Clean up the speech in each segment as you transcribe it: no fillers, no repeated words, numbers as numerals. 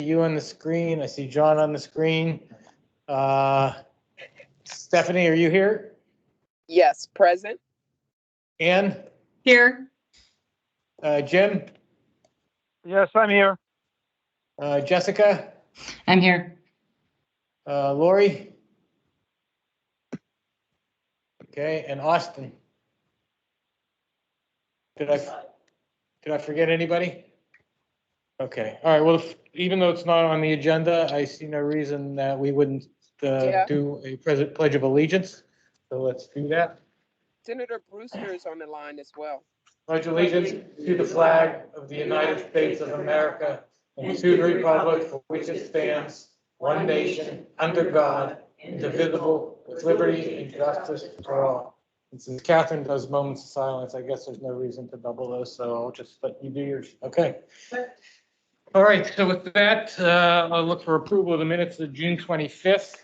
you on the screen. I see John on the screen. Stephanie, are you here? Yes, present. Ann? Here. Jim? Yes, I'm here. Jessica? I'm here. Lori? Okay, and Austin? Did I forget anybody? Okay, all right, well, even though it's not on the agenda, I see no reason that we wouldn't do a pledge of allegiance. So let's do that. Senator Brewster is on the line as well. Pledge allegiance to the flag of the United States of America and to the republic for which it stands, one nation, under God, indivisible, with liberty and justice for all. And since Catherine does moments of silence, I guess there's no reason to double those, so I'll just let you do yours. Okay. All right, so with that, I'll look for approval of the minutes of June 25th.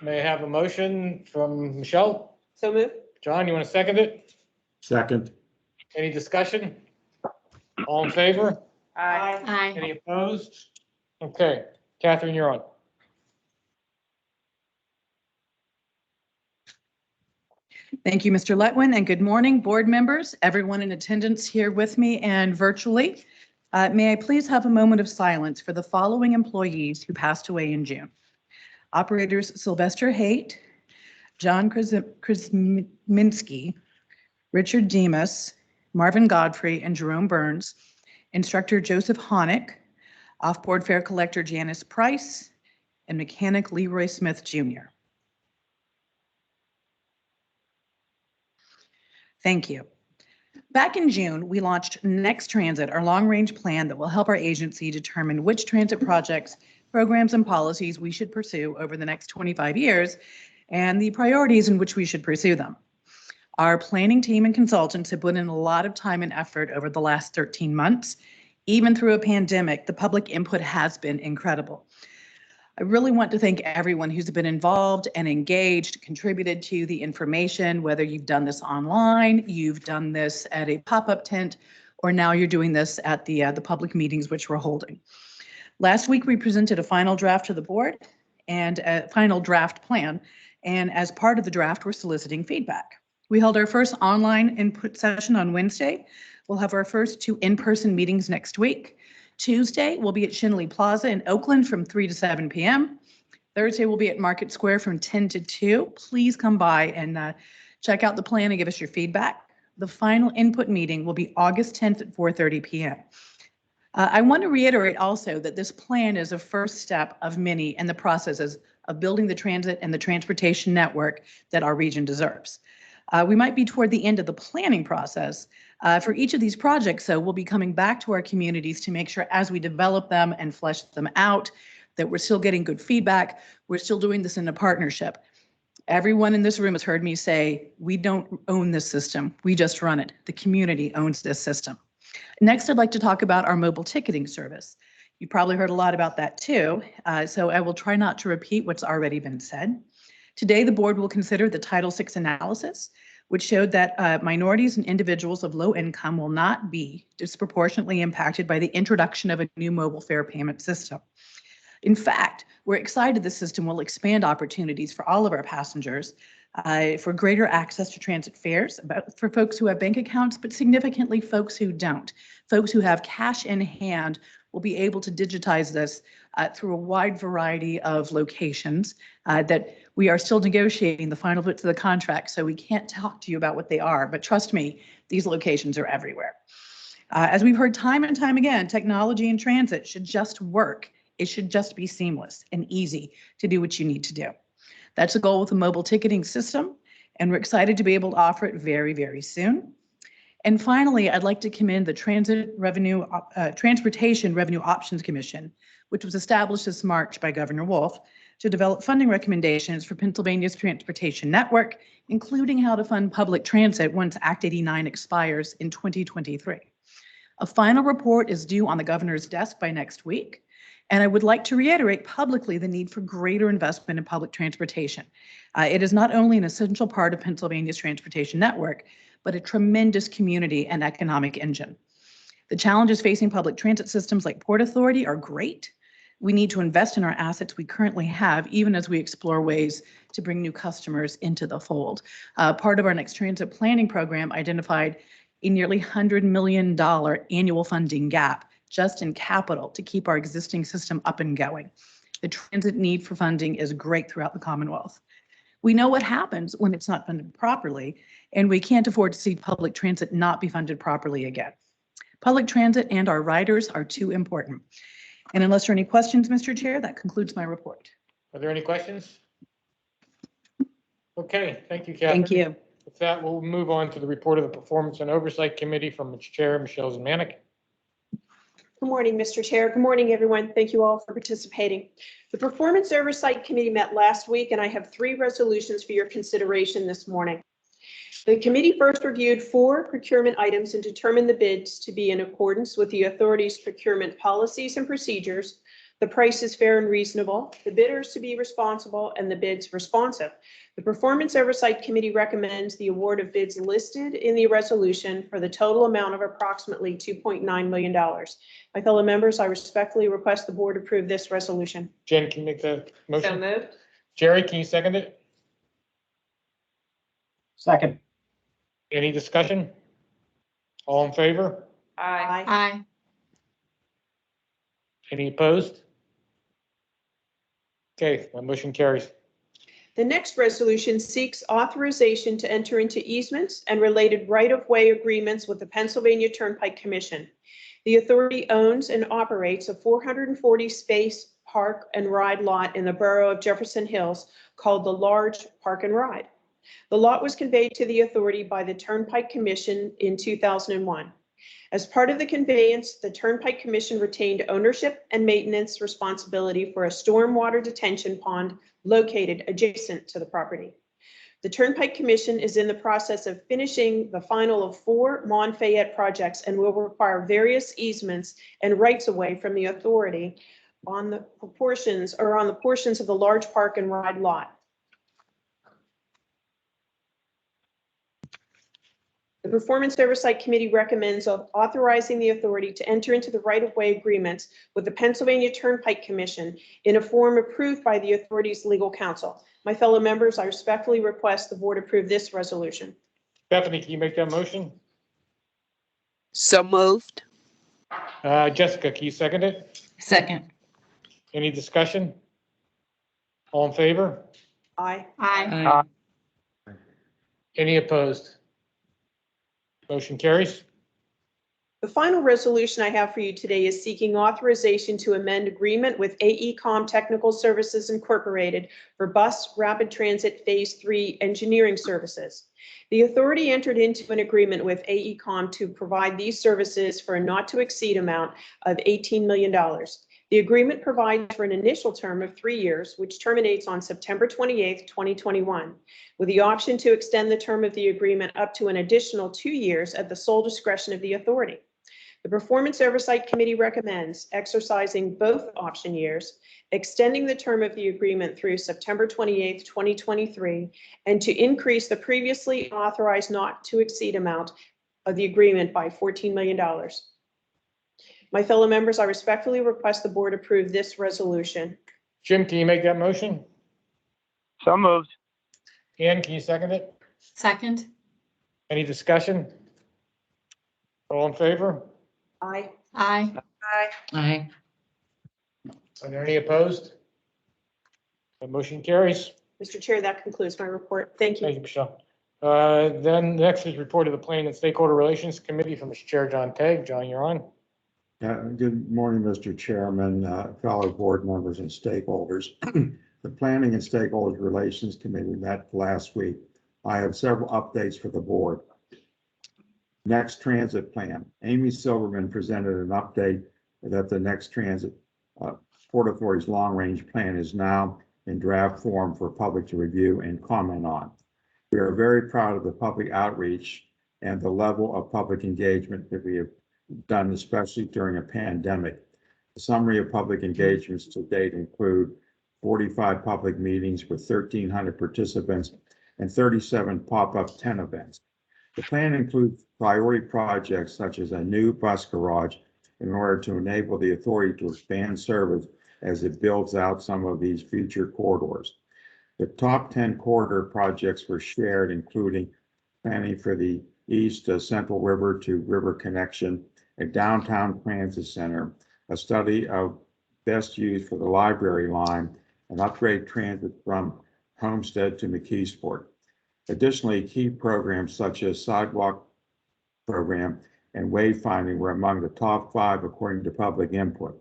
May I have a motion from Michelle? So moved. John, you want to second it? Second. Any discussion? All in favor? Aye. Aye. Any opposed? Okay, Catherine, you're on. Thank you, Mr. Letwin, and good morning, board members, everyone in attendance here with me and virtually. May I please have a moment of silence for the following employees who passed away in June. Operators Sylvester Haight, John Krasminski, Richard Demas, Marvin Godfrey, and Jerome Burns, Instructor Joseph Honick, Off-Board Fare Collector Janice Price, and Mechanic Leroy Smith Jr. Thank you. Back in June, we launched Next Transit, our long-range plan that will help our agency determine which transit projects, programs, and policies we should pursue over the next 25 years and the priorities in which we should pursue them. Our planning team and consultants have put in a lot of time and effort over the last 13 months. Even through a pandemic, the public input has been incredible. I really want to thank everyone who's been involved and engaged, contributed to the information, whether you've done this online, you've done this at a pop-up tent, or now you're doing this at the public meetings which we're holding. Last week, we presented a final draft to the board and a final draft plan. And as part of the draft, we're soliciting feedback. We held our first online input session on Wednesday. We'll have our first 2 in-person meetings next week. Tuesday, we'll be at Shinley Plaza in Oakland from 3 to 7 p.m. Thursday, we'll be at Market Square from 10 to 2. Please come by and check out the plan and give us your feedback. The final input meeting will be August 10th at 4:30 p.m. I want to reiterate also that this plan is a first step of many in the processes of building the transit and the transportation network that our region deserves. We might be toward the end of the planning process. For each of these projects, though, we'll be coming back to our communities to make sure as we develop them and flesh them out, that we're still getting good feedback. We're still doing this in a partnership. Everyone in this room has heard me say, we don't own this system. We just run it. The community owns this system. Next, I'd like to talk about our mobile ticketing service. You've probably heard a lot about that too, so I will try not to repeat what's already been said. Today, the board will consider the Title VI analysis, which showed that minorities and individuals of low income will not be disproportionately impacted by the introduction of a new mobile fare payment system. In fact, we're excited the system will expand opportunities for all of our passengers for greater access to transit fares, for folks who have bank accounts, but significantly folks who don't. Folks who have cash in hand will be able to digitize this through a wide variety of locations that we are still negotiating the final bits of the contract, so we can't talk to you about what they are, but trust me, these locations are everywhere. As we've heard time and time again, technology in transit should just work. It should just be seamless and easy to do what you need to do. That's the goal with the mobile ticketing system, and we're excited to be able to offer it very, very soon. And finally, I'd like to commend the Transportation Revenue Options Commission, which was established this March by Governor Wolf to develop funding recommendations for Pennsylvania's transportation network, including how to fund public transit once Act 89 expires in 2023. A final report is due on the governor's desk by next week. And I would like to reiterate publicly the need for greater investment in public transportation. It is not only an essential part of Pennsylvania's transportation network, but a tremendous community and economic engine. The challenges facing public transit systems like Port Authority are great. We need to invest in our assets we currently have, even as we explore ways to bring new customers into the fold. Part of our Next Transit planning program identified a nearly $100 million annual funding gap just in capital to keep our existing system up and going. The transit need for funding is great throughout the Commonwealth. We know what happens when it's not funded properly, and we can't afford to see public transit not be funded properly again. Public transit and our riders are too important. And unless there are any questions, Mr. Chair, that concludes my report. Are there any questions? Okay, thank you, Catherine. Thank you. With that, we'll move on to the report of the Performance and Oversight Committee from its chair, Michelle Zemanek. Good morning, Mr. Chair. Good morning, everyone. Thank you all for participating. The Performance Oversight Committee met last week, and I have 3 resolutions for your consideration this morning. The committee first reviewed 4 procurement items and determined the bids to be in accordance with the authority's procurement policies and procedures. The price is fair and reasonable, the bidders to be responsible, and the bids responsive. The Performance Oversight Committee recommends the award of bids listed in the resolution for the total amount of approximately $2.9 million. My fellow members, I respectfully request the board approve this resolution. Jen, can you make the motion? So moved. Jerry, can you second it? Second. Any discussion? All in favor? Aye. Aye. Any opposed? Okay, my motion carries. The next resolution seeks authorization to enter into easements and related right-of-way agreements with the Pennsylvania Turnpike Commission. The authority owns and operates a 440-space park and ride lot in the borough of Jefferson Hills called the Large Park and Ride. The lot was conveyed to the authority by the Turnpike Commission in 2001. As part of the conveyance, the Turnpike Commission retained ownership and maintenance responsibility for a stormwater detention pond located adjacent to the property. The Turnpike Commission is in the process of finishing the final of 4 Mon-Fayette projects and will require various easements and rights-of-way from the authority on the portions of the Large Park and Ride lot. The Performance Oversight Committee recommends authorizing the authority to enter into the right-of-way agreements with the Pennsylvania Turnpike Commission in a form approved by the authority's legal counsel. My fellow members, I respectfully request the board approve this resolution. Bethany, can you make that motion? So moved. Jessica, can you second it? Second. Any discussion? All in favor? Aye. Aye. Any opposed? Motion carries. The final resolution I have for you today is seeking authorization to amend agreement with AECom Technical Services Incorporated for Bus Rapid Transit Phase 3 engineering services. The authority entered into an agreement with AECom to provide these services for a not to exceed amount of $18 million. The agreement provides for an initial term of 3 years, which terminates on September 28, 2021, with the option to extend the term of the agreement up to an additional 2 years at the sole discretion of the authority. The Performance Oversight Committee recommends exercising both option years, extending the term of the agreement through September 28, 2023, and to increase the previously authorized not to exceed amount of the agreement by $14 million. My fellow members, I respectfully request the board approve this resolution. Jim, can you make that motion? So moved. Ann, can you second it? Second. Any discussion? All in favor? Aye. Aye. Aye. Are there any opposed? The motion carries. Mr. Chair, that concludes my report. Thank Thank you. you, Michelle. Then next is report of the Planning and Stakeholder Relations Committee from its chair, John Tague. John, you're on. Good morning, Mr. Chairman, fellow board members and stakeholders. The Planning and Stakeholders Relations Committee met last week. I have several updates for the board. Next Transit Plan. Amy Silverman presented an update that the Next Transit Port Authority's long-range plan is now in draft form for public to review and comment on. We are very proud of the public outreach and the level of public engagement that we have done, especially during a pandemic. The summary of public engagements to date include 45 public meetings with 1,300 participants and 37 pop-up tent events. The plan includes priority projects such as a new bus garage in order to enable the authority to expand service as it builds out some of these future corridors. The top 10 corridor projects were shared, including planning for the East Central River to River connection, a downtown transit center, a study of best use for the library line, and upgrade transit from Homestead to McKeesport. Additionally, key programs such as sidewalk program and wayfinding were among the top 5 according to public input.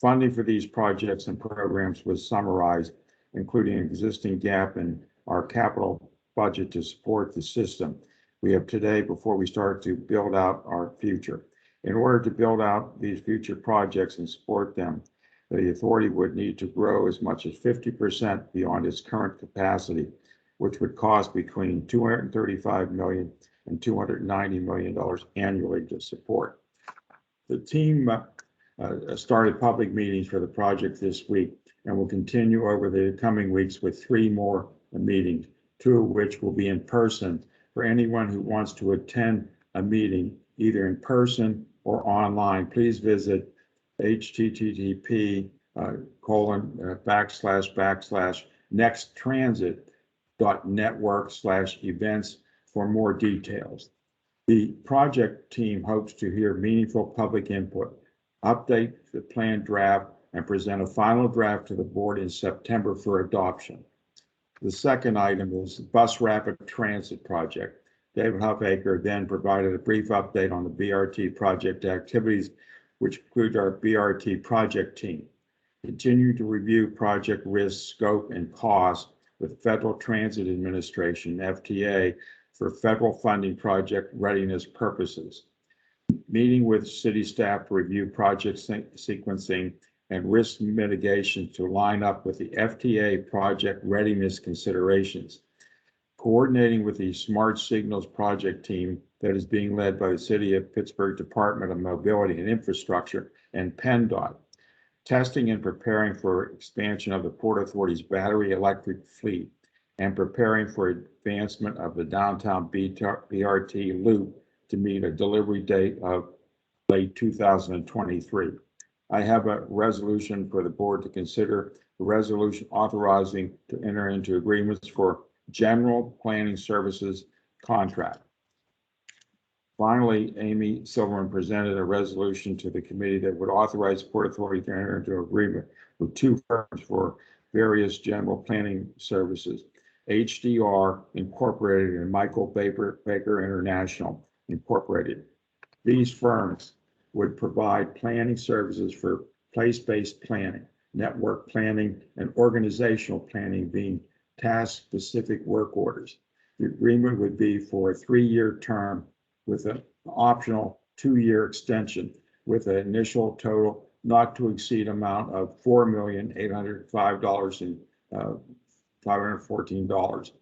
Funding for these projects and programs was summarized, including an existing gap in our capital budget to support the system we have today before we start to build out our future. In order to build out these future projects and support them, the authority would need to grow as much as 50% beyond its current capacity, which would cost between $235 million and $290 million annually to support. The team started public meetings for the project this week and will continue over the coming weeks with 3 more meetings, 2 of which will be in person. For anyone who wants to attend a meeting, either in person or online, please visit http://nexttransit.network/events for more details. The project team hopes to hear meaningful public input, update the plan draft, and present a final draft to the board in September for adoption. The second item is bus rapid transit project. David Huffaker then provided a brief update on the BRT project activities, which include our BRT project team. Continue to review project risk, scope, and cost with Federal Transit Administration, FTA, for federal funding project readiness purposes. Meeting with city staff to review project sequencing and risk mitigation to line up with the FTA project readiness considerations. Coordinating with the Smart Signals project team that is being led by the City of Pittsburgh Department of Mobility and Infrastructure and PennDOT. Testing and preparing for expansion of the Port Authority's battery electric fleet and preparing for advancement of the downtown BRT loop to meet a delivery date of late 2023. I have a resolution for the board to consider, the resolution authorizing to enter into agreements for general planning services contract. Finally, Amy Silverman presented a resolution to the committee that would authorize Port Authority to enter into agreement with 2 firms for various general planning services, HDR Incorporated and Michael Baker International Incorporated. These firms would provide planning services for place-based planning, network planning, and organizational planning, being task-specific work orders. The agreement would be for a 3-year term with an optional 2-year extension with an initial total not to exceed amount of $4,805,514.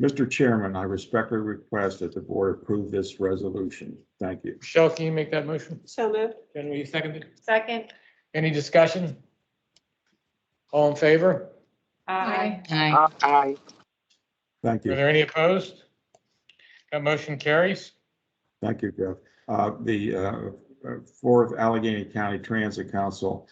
Mr. Chairman, I respectfully request that the board approve this resolution. Thank you. Michelle, can you make that motion? So moved. Can we second it? Second. Any discussion? All in favor? Aye. Aye. Thank Are you. there any opposed? That motion carries. Thank you, Jeff. The 4th Allegheny County Transit Council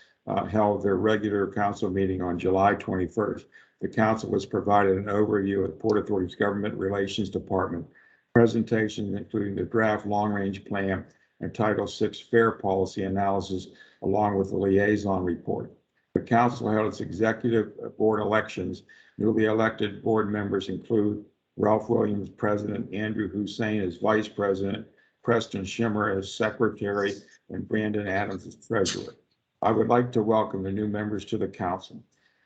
held their regular council meeting on July 21st. The council was provided an overview of the Port Authority's Government Relations Department, presentations including the draft long-range plan and Title VI fare policy analysis, along with the liaison report. The council held its executive board elections. Newly elected board members include Ralph Williams, President, Andrew Hussein as Vice President, Preston Shimmer as Secretary, and Brandon Adams as Treasurer. I would like to welcome the new members to the council.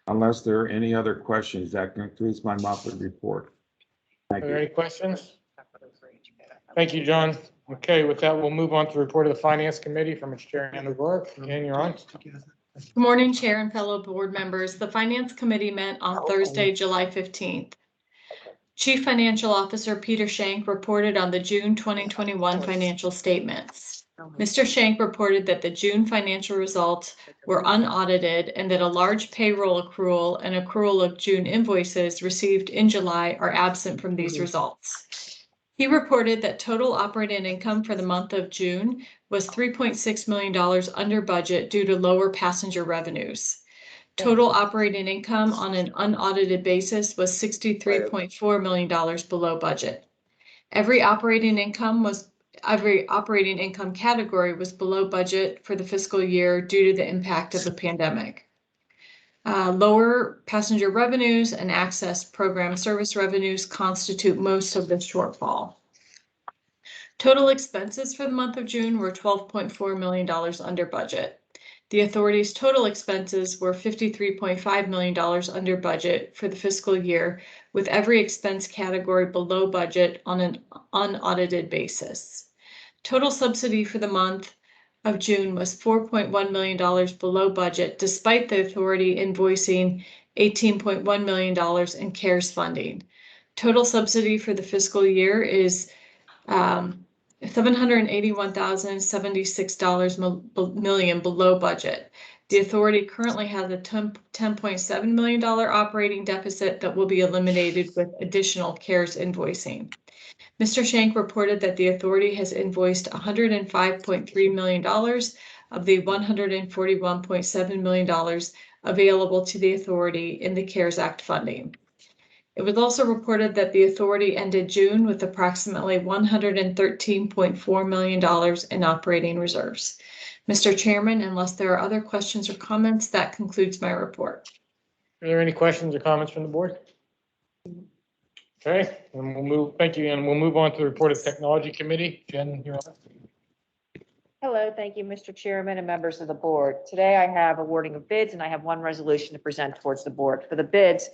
Unless there are any other questions, that concludes my monthly report. Thank Are there you. any questions? Thank you, John. Okay, with that, we'll move on to the report of the Finance Committee from its chair, Ann O'Rourke. Ann, you're on. Good morning, Chair and fellow board members. The Finance Committee met on Thursday, July 15th. Chief Financial Officer Peter Shank reported on the June 2021 financial statements. Mr. Shank reported that the June financial results were unaudited and that a large payroll accrual and accrual of June invoices received in July are absent from these results. He reported that total operating income for the month of June was $3.6 million under budget due to lower passenger revenues. Total operating income on an unaudited basis was $63.4 million below budget. Every operating income category was below budget for the fiscal year due to the impact of the pandemic. Lower passenger revenues and access program service revenues constitute most of the shortfall. Total expenses for the month of June were $12.4 million under budget. The authority's total expenses were $53.5 million under budget for the fiscal year, with every expense category below budget on an unaudited basis. Total subsidy for the month of June was $4.1 million below budget, despite the authority invoicing $18.1 million in CARES funding. Total subsidy for the fiscal year is $781,076 million below budget. The authority currently has a $10.7 million operating deficit that will be eliminated with additional CARES invoicing. Mr. Shank reported that the authority has invoiced $105.3 million of the $141.7 million available to the authority in the CARES Act funding. It was also reported that the authority ended June with approximately $113.4 million in operating reserves. Mr. Chairman, unless there are other questions or comments, that concludes my report. Are there any questions or comments from the board? Okay, and we'll move, thank you, and we'll move on to the report of the Technology Committee. Jen, you're on. Hello, thank you, Mr. Chairman and members of the board. Today I have awarding of bids and I have one resolution to present towards the board. For the bids,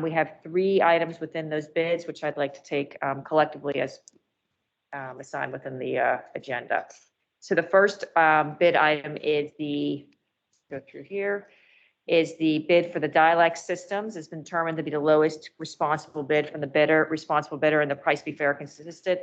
we have 3 items within those bids, which I'd like to take collectively as assigned within the agenda. So the first bid item is the bid for the dialect systems. It's been determined to be the lowest responsible bid from the responsible bidder, and the price be fair and consistent.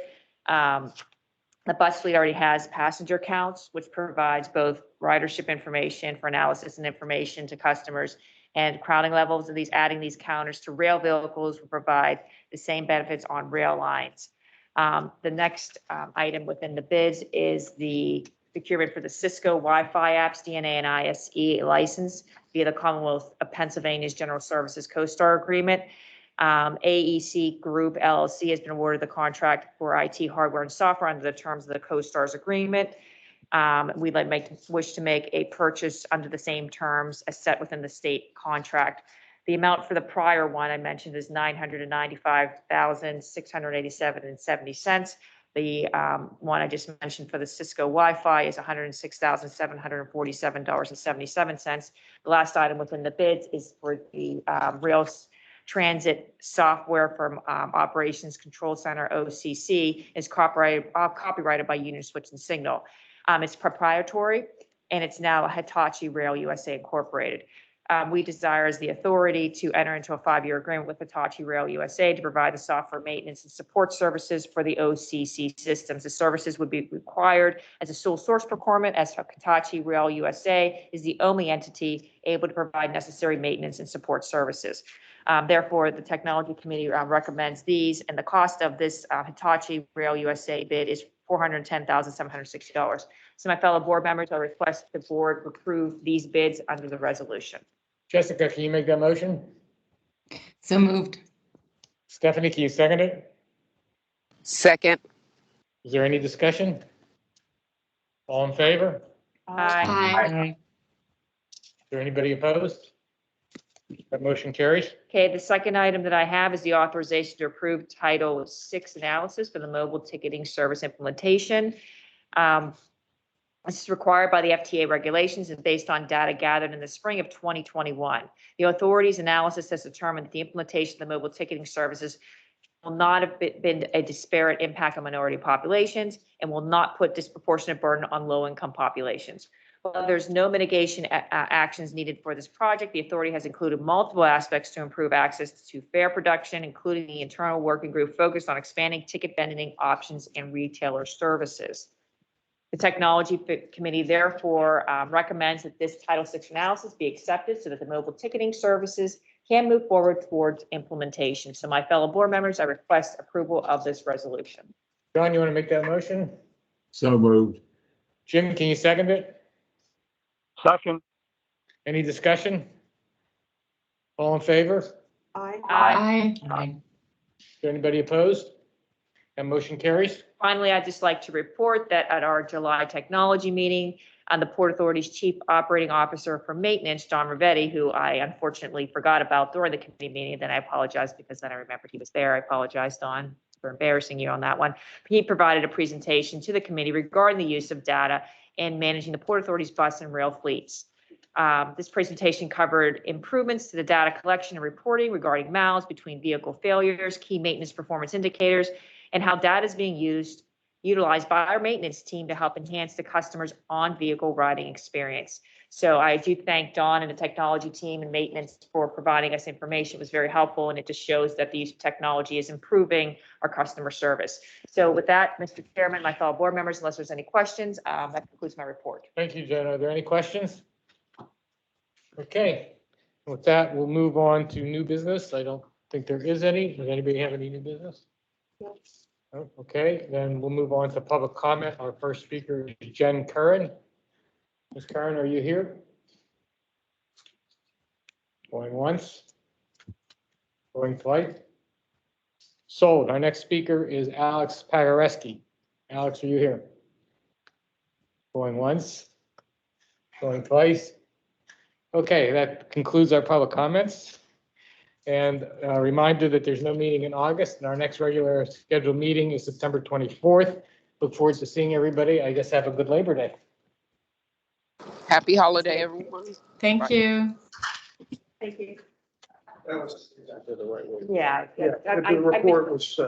The bus fleet already has passenger counts, which provides both ridership information for analysis and information to customers, and crowding levels of these. Adding these counters to rail vehicles will provide the same benefits on rail lines. The next item within the bids is the procurement for the Cisco Wi-Fi apps, DNA and ISE license via the Commonwealth of Pennsylvania's General Services CoStar Agreement. AEC Group LLC has been awarded the contract for IT hardware and software under the terms of the CoStar's agreement. We'd wish to make a purchase under the same terms as set within the state contract. The amount for the prior one I mentioned is $995,687.70. The one I just mentioned for the Cisco Wi-Fi is $106,747.77. The last item within the bids is for the rail transit software from Operations Control Center, OCC, is copyrighted by Union Switch and Signal. It's proprietary, and it's now Hitachi Rail USA Incorporated. We desire as the authority to enter into a 5-year agreement with Hitachi Rail USA to provide the software maintenance and support services for the OCC systems. The services would be required as a sole source procurement, as Hitachi Rail USA is the only entity able to provide necessary maintenance and support services. Therefore, the Technology Committee recommends these, and the cost of this Hitachi Rail USA bid is $410,760. So my fellow board members, I request the board approve these bids under the resolution. Jessica, can you make that motion? So moved. Stephanie, can you second it? Second. Is there any discussion? All in favor? Aye. Is there anybody opposed? That motion carries. Okay, the second item that I have is the authorization to approve Title VI analysis for the mobile ticketing service implementation. This is required by the FTA regulations and based on data gathered in the spring of 2021. The authority's analysis has determined that the implementation of the mobile ticketing services will not have been a disparate impact on minority populations and will not put disproportionate burden on low-income populations. While there's no mitigation actions needed for this project, the authority has included multiple aspects to improve access to fare production, including the internal working group focused on expanding ticket vending options and retailer services. The Technology Committee therefore recommends that this Title VI analysis be accepted so that the mobile ticketing services can move forward towards implementation. So my fellow board members, I request approval of this resolution. John, you want to make that motion? So moved. Jim, can you second it? Second. Any discussion? All in favor? Is Aye. Aye. there anybody opposed? That motion carries. Finally, I'd just like to report that at our July technology meeting, the Port Authority's Chief Operating Officer for Maintenance, John Rivetti, who I unfortunately forgot about during the committee meeting, then I apologize because then I remembered he was there. I apologize, Don, for embarrassing you on that one. He provided a presentation to the committee regarding the use of data in managing the Port Authority's bus and rail fleets. This presentation covered improvements to the data collection and reporting regarding miles between vehicle failures, key maintenance performance indicators, and how data is being utilized by our maintenance team to help enhance the customer's on-vehicle riding experience. So I do thank Dawn and the technology team and maintenance for providing us information. It was very helpful, and it just shows that the use of technology is improving our customer service. So with that, Mr. Chairman, my fellow board members, unless there's any questions, that concludes my report. Thank you, Jen. Are there any questions? Okay, with that, we'll move on to new business. I don't think there is any. Does anybody have any new business? No. Okay, then we'll move on to public comment. Our first speaker is Jen Curran. Ms. Curran, are you here? Going once. Going twice. Sold. Our next speaker is Alex Pagareski. Alex, are you here? Going once. Going twice. Okay, that concludes our public comments. And a reminder that there's no meeting in August, and our next regular scheduled meeting is September 24th. Look forward to seeing everybody. I guess have a good Labor Day. Happy holiday, everyone. Thank you. Thank you. That was exactly the right way. Yeah. The report was